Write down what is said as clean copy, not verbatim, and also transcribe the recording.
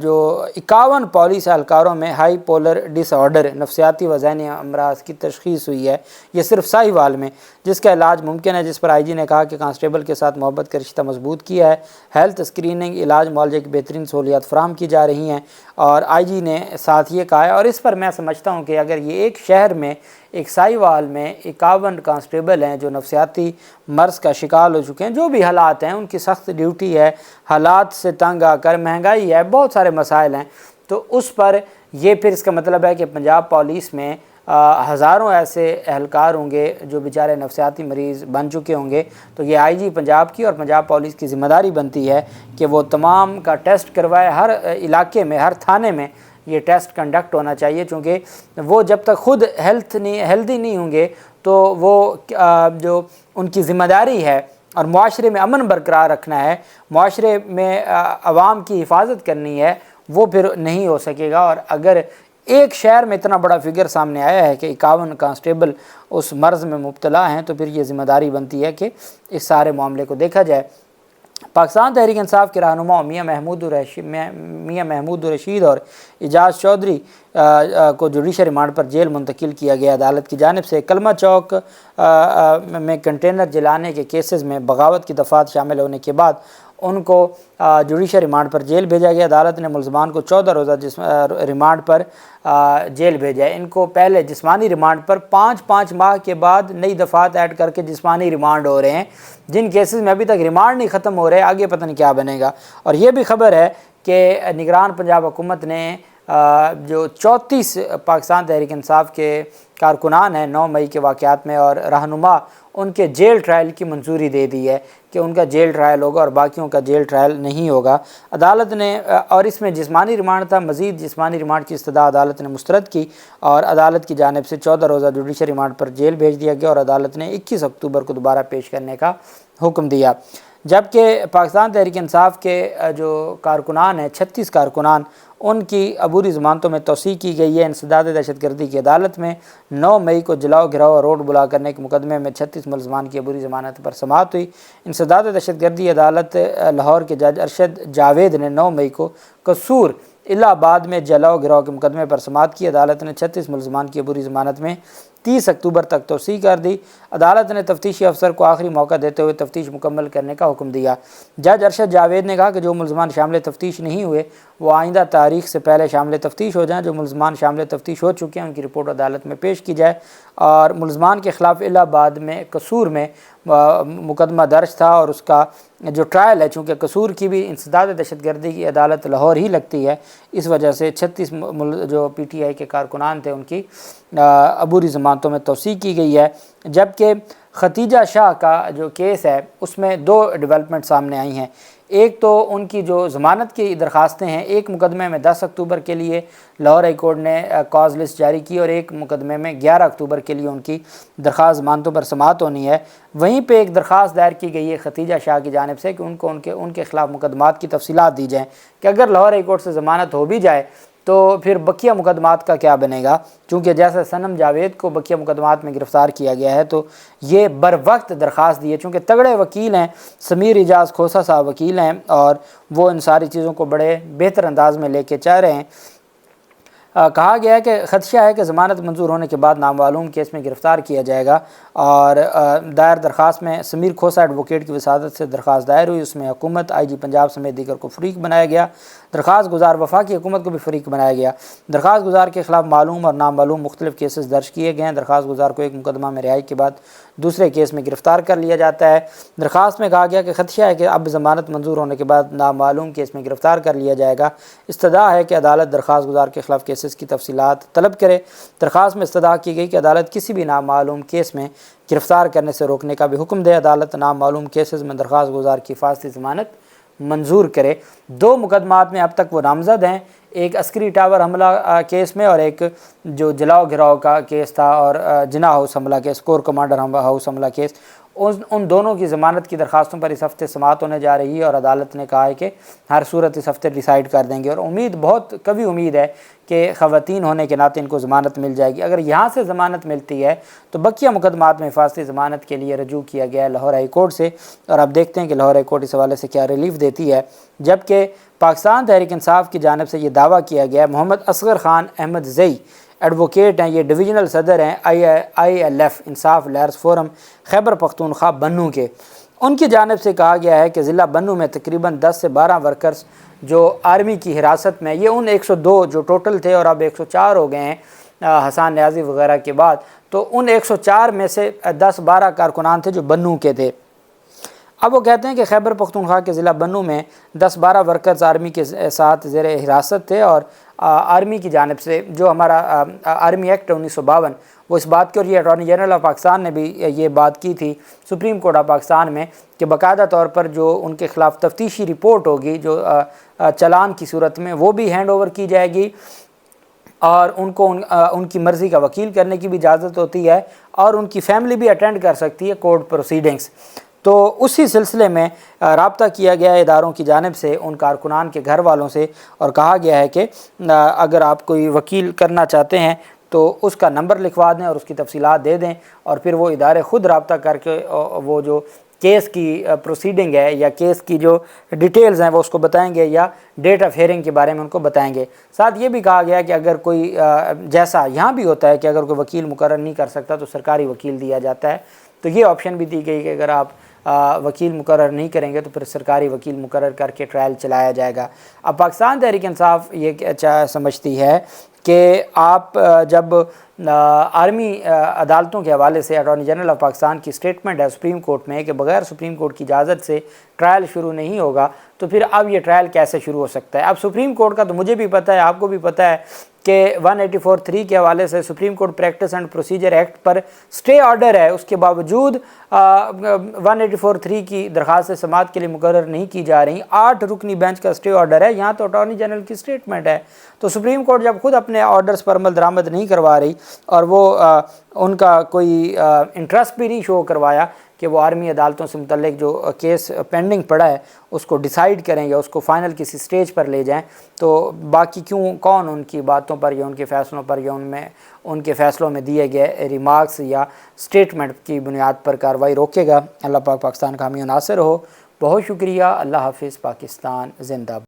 جو 51 پولیس اہلکاروں میں ہائی پولر ڈس آرڈر نفسیاتی و ذہنی امراض کی تشخیص ہوئی ہے، یہ صرف ساہیوال میں، جس کا علاج ممکن ہے، جس پر آئی جی نے کہا کہ کانسٹیبل کے ساتھ محبت کا رشتہ مضبوط کیا ہے، ہیلتھ اسکریننگ، علاج معالجے کی بہترین سہولیات فراہم کی جا رہی ہیں۔ اور آئی جی نے ساتھ یہ کہا ہے، اور اس پر میں سمجھتا ہوں کہ اگر یہ ایک شہر میں، ایک ساہیوال میں 51 کانسٹیبل ہیں جو نفسیاتی مرض کا شکار ہو چکے ہیں، جو بھی حالات ہیں، ان کی سخت ڈیوٹی ہے، حالات سے تنگ آ کر، مہنگائی ہے، بہت سارے مسائل ہیں، تو اس پر یہ پھر اس کا مطلب ہے کہ پنجاب پولیس میں ہزاروں ایسے اہلکار ہوں گے جو بیچارے نفسیاتی مریض بن چکے ہوں گے۔ تو یہ آئی جی پنجاب کی اور پنجاب پولیس کی ذمہ داری بنتی ہے کہ وہ تمام کا ٹیسٹ کروائے، ہر علاقے میں، ہر تھانے میں یہ ٹیسٹ کنڈکٹ ہونا چاہیے، چونکہ وہ جب تک خود ہیلدی نہیں ہوں گے تو وہ جو ان کی ذمہ داری ہے اور معاشرے میں امن برقرار رکھنا ہے، معاشرے میں عوام کی حفاظت کرنی ہے، وہ پھر نہیں ہو سکے گا۔ اور اگر ایک شہر میں اتنا بڑا فگر سامنے آیا ہے کہ 51 کانسٹیبل اس مرض میں مبتلا ہیں، تو پھر یہ ذمہ داری بنتی ہے کہ اس سارے معاملے کو دیکھا جائے۔ پاکستان تحریک انصاف کے رہنما میاں محمود الرشید اور اعجاز چودھری کو جوڈیشل ریمانڈ پر جیل منتقل کیا گیا۔ عدالت کی جانب سے کلمہ چوک میں کنٹینر جلانے کے کیسز میں بغاوت کی دفعات شامل ہونے کے بعد ان کو جوڈیشل ریمانڈ پر جیل بھیجا گیا۔ عدالت نے ملزمان کو 14 روزہ ریمانڈ پر جیل بھیجا ہے۔ ان کو پہلے جسمانی ریمانڈ پر 5 ماہ کے بعد نئی دفعات ایڈ کر کے جسمانی ریمانڈ ہو رہے ہیں، جن کیسز میں ابھی تک ریمانڈ نہیں ختم ہو رہے، آگے پتہ نہیں کیا بنے گا۔ اور یہ بھی خبر ہے کہ نگران پنجاب حکومت نے جو 34 پاکستان تحریک انصاف کے کارکنان ہیں 9 مئی کے واقعات میں اور رہنما، ان کے جیل ٹرائل کی منظوری دے دی ہے کہ ان کا جیل ٹرائل ہوگا اور باقیوں کا جیل ٹرائل نہیں ہوگا۔ عدالت نے اور اس میں جسمانی ریمانڈ تھا، مزید جسمانی ریمانڈ کی استدعا عدالت نے مسترد کی اور عدالت کی جانب سے 14 روزہ جوڈیشل ریمانڈ پر جیل بھیج دیا گیا اور عدالت نے 21 اکتوبر کو دوبارہ پیش کرنے کا حکم دیا۔ جبکہ پاکستان تحریک انصاف کے جو کارکنان ہیں 36 کارکنان، ان کی عبوری ضمانتوں میں توسیع کی گئی ہے۔ انسداد دہشت گردی کی عدالت میں 9 مئی کو جلاؤ گھراؤ اور روڈ بلا کرنے کے مقدمے میں 36 ملزمان کی عبوری ضمانت پر سماعت ہوئی۔ انسداد دہشت گردی عدالت لاہور کے جج ارشد جاوید نے 9 مئی کو قصور الہ آباد میں جلاؤ گھراؤ کے مقدمے پر سماعت کی۔ عدالت نے 36 ملزمان کی عبوری ضمانت میں 30 اکتوبر تک توسیع کر دی۔ عدالت نے تفتیشی افسر کو آخری موقع دیتے ہوئے تفتیش مکمل کرنے کا حکم دیا۔ جج ارشد جاوید نے کہا کہ جو ملزمان شامل تفتیش نہیں ہوئے وہ آئندہ تاریخ سے پہلے شامل تفتیش ہو جائیں، جو ملزمان شامل تفتیش ہو چکے ہیں ان کی رپورٹ عدالت میں پیش کی جائے۔ اور ملزمان کے خلاف الہ آباد میں قصور میں مقدمہ درج تھا اور اس کا جو ٹرائل ہے، چونکہ قصور کی بھی انسداد دہشت گردی کی عدالت لاہور ہی لگتی ہے، اس وجہ سے 36 جو پی ٹی آئی کے کارکنان تھے ان کی عبوری ضمانتوں میں توسیع کی گئی ہے۔ جبکہ ختیجہ شاہ کا جو کیس ہے اس میں 2 ڈیولپمنٹ سامنے آئی ہیں۔ ایک تو ان کی جو ضمانت کی درخواستیں ہیں، ایک مقدمے میں 10 اکتوبر کے لیے لاہور ہائی کورٹ نے کاز لسٹ جاری کی اور ایک مقدمے میں 11 اکتوبر کے لیے ان کی درخواست ضمانتوں پر سماعت ہونی ہے۔ وہیں پہ ایک درخواست دائر کی گئی ہے ختیجہ شاہ کی جانب سے کہ ان کے خلاف مقدمات کی تفصیلات دی جائیں کہ اگر لاہور ہائی کورٹ سے ضمانت ہو بھی جائے تو پھر بقیہ مقدمات کا کیا بنے گا، چونکہ جیسے صنم جاوید کو بقیہ مقدمات میں گرفتار کیا گیا ہے تو یہ بر وقت درخواست دی ہے، چونکہ تگڑے وکیل ہیں، سمیر اعجاز کھوسہ صاحب وکیل ہیں اور وہ ان ساری چیزوں کو بڑے بہتر انداز میں لے کے چاہ رہے ہیں۔ کہا گیا ہے کہ خدشہ ہے کہ ضمانت منظور ہونے کے بعد نامعلوم کیس میں گرفتار کیا جائے گا اور دائر درخواست میں سمیر کھوسہ ایڈوکیٹ کی وساطت سے درخواست دائر ہوئی، اس میں حکومت، آئی جی پنجاب سمیت دیگر کو فریق بنایا گیا۔ درخواست گزار وفاقی حکومت کو بھی فریق بنایا گیا۔ درخواست گزار کے خلاف معلوم اور نامعلوم مختلف کیسز درج کیے گئے ہیں۔ درخواست گزار کو ایک مقدمہ میں رہائی کے بعد دوسرے کیس میں گرفتار کر لیا جاتا ہے۔ درخواست میں کہا گیا کہ خدشہ ہے کہ اب ضمانت منظور ہونے کے بعد نامعلوم کیس میں گرفتار کر لیا جائے گا۔ استدعا ہے کہ عدالت درخواست گزار کے خلاف کیسز کی تفصیلات طلب کرے۔ درخواست میں استدعا کی گئی کہ عدالت کسی بھی نامعلوم کیس میں گرفتار کرنے سے روکنے کا بھی حکم دے۔ عدالت نامعلوم کیسز میں درخواست گزار کی حفاظتی ضمانت منظور کرے۔ 2 مقدمات میں اب تک وہ نامزد ہیں، ایک عسکری ٹاور حملہ کیس میں اور ایک جو جلاؤ گھراؤ کا کیس تھا اور جناح ہاؤس حملہ کیس، کور کمانڈر ہاؤس حملہ کیس، ان دونوں کی ضمانت کی درخواستوں پر اس ہفتے سماعت ہونے جا رہی ہے اور عدالت نے کہا ہے کہ ہر صورت اس ہفتے ڈیسائیڈ کر دیں گے، اور بہت قوی امید ہے کہ خواتین ہونے کے ناطے ان کو ضمانت مل جائے گی۔ اگر یہاں سے ضمانت ملتی ہے تو بقیہ مقدمات میں حفاظتی ضمانت کے لیے رجوع کیا گیا ہے لاہور ہائی کورٹ سے، اور اب دیکھتے ہیں کہ لاہور ہائی کورٹ اس حوالے سے کیا ریلیف دیتی ہے۔ جبکہ پاکستان تحریک انصاف کی جانب سے یہ دعویٰ کیا گیا ہے، محمد اصغر خان احمد زئی ایڈوکیٹ ہیں، یہ ڈویژنل صدر ہیں ILF انصاف لائرز فورم خیبر پختونخوا بنوں کے، ان کی جانب سے کہا گیا ہے کہ ضلع بنوں میں تقریباً 10 سے 12 ورکرز جو آرمی کی حراست میں، یہ ان 102 جو ٹوٹل تھے اور اب 104 ہو گئے ہیں حسان نیازی وغیرہ کے بعد، تو ان 104 میں سے 10-12 کارکنان تھے جو بنوں کے تھے۔ اب وہ کہتے ہیں کہ خیبر پختونخوا کے ضلع بنوں میں 10-12 ورکرز آرمی کے ساتھ زیر حراست تھے، اور آرمی کی جانب سے جو ہمارا آرمی ایکٹ 1952 وہ اس بات کی، اور یہ اٹارنی جنرل آف پاکستان نے بھی یہ بات کی تھی سپریم کورٹ آف پاکستان میں کہ باقاعدہ طور پر جو ان کے خلاف تفتیشی رپورٹ ہوگی جو چلان کی صورت میں، وہ بھی ہینڈ اوور کی جائے گی، اور ان کو ان کی مرضی کا وکیل کرنے کی بھی اجازت ہوتی ہے، اور ان کی فیملی بھی اٹینڈ کر سکتی ہے کورٹ پروسیڈنگز۔ تو اسی سلسلے میں رابطہ کیا گیا ہے اداروں کی جانب سے ان کارکنان کے گھر والوں سے، اور کہا گیا ہے کہ اگر آپ کوئی وکیل کرنا چاہتے ہیں تو اس کا نمبر لکھوا دیں اور اس کی تفصیلات دے دیں، اور پھر وہ ادارے خود رابطہ کر کے وہ جو کیس کی پروسیڈنگ ہے یا کیس کی جو ڈیٹیلز ہیں وہ اس کو بتائیں گے، یا ڈیٹ آف ہیئرنگ کے بارے میں ان کو بتائیں گے۔ ساتھ یہ بھی کہا گیا کہ اگر کوئی جیسا یہاں بھی ہوتا ہے کہ اگر کوئی وکیل مقرر نہیں کر سکتا تو سرکاری وکیل دیا جاتا ہے، تو یہ آپشن بھی دی گئی کہ اگر آپ وکیل مقرر نہیں کریں گے تو پھر سرکاری وکیل مقرر کر کے ٹرائل چلایا جائے گا۔ اب پاکستان تحریک انصاف یہ سمجھتی ہے کہ آپ جب آرمی عدالتوں کے حوالے سے اٹارنی جنرل آف پاکستان کی سٹیٹمنٹ ہے سپریم کورٹ میں کہ بغیر سپریم کورٹ کی اجازت سے ٹرائل شروع نہیں ہوگا، تو پھر اب یہ ٹرائل کیسے شروع ہو سکتا ہے؟ اب سپریم کورٹ کا تو مجھے بھی پتہ ہے، آپ کو بھی پتہ ہے کہ 184(3) کے حوالے سے supreme court practice and procedure act پر سٹے آرڈر ہے، اس کے باوجود 184(3) کی درخواست سماعت کے لیے مقرر نہیں کی جا رہی، 8 رکنی بینچ کا سٹے آرڈر ہے، یہاں تو اٹارنی جنرل کی سٹیٹمنٹ ہے۔ تو سپریم کورٹ جب خود اپنے آرڈرز پر عمل درآمد نہیں کروا رہی، اور وہ ان کا کوئی انٹرسٹ بھی نہیں شو کروایا کہ وہ آرمی عدالتوں سے متعلق جو کیس پینڈنگ پڑا ہے اس کو ڈیسائیڈ کریں یا اس کو فائنل کسی سٹیج پر لے جائیں، تو باقی کون ان کی باتوں پر یا ان کے فیصلوں پر یا ان کے فیصلوں میں دیے گئے ریمارکس یا سٹیٹمنٹ کی بنیاد پر کارروائی روکے گا؟ اللہ پاک پاکستان کا حامی و ناصر ہو۔ بہت شکریہ، اللہ حافظ، پاکستان زندہ باد۔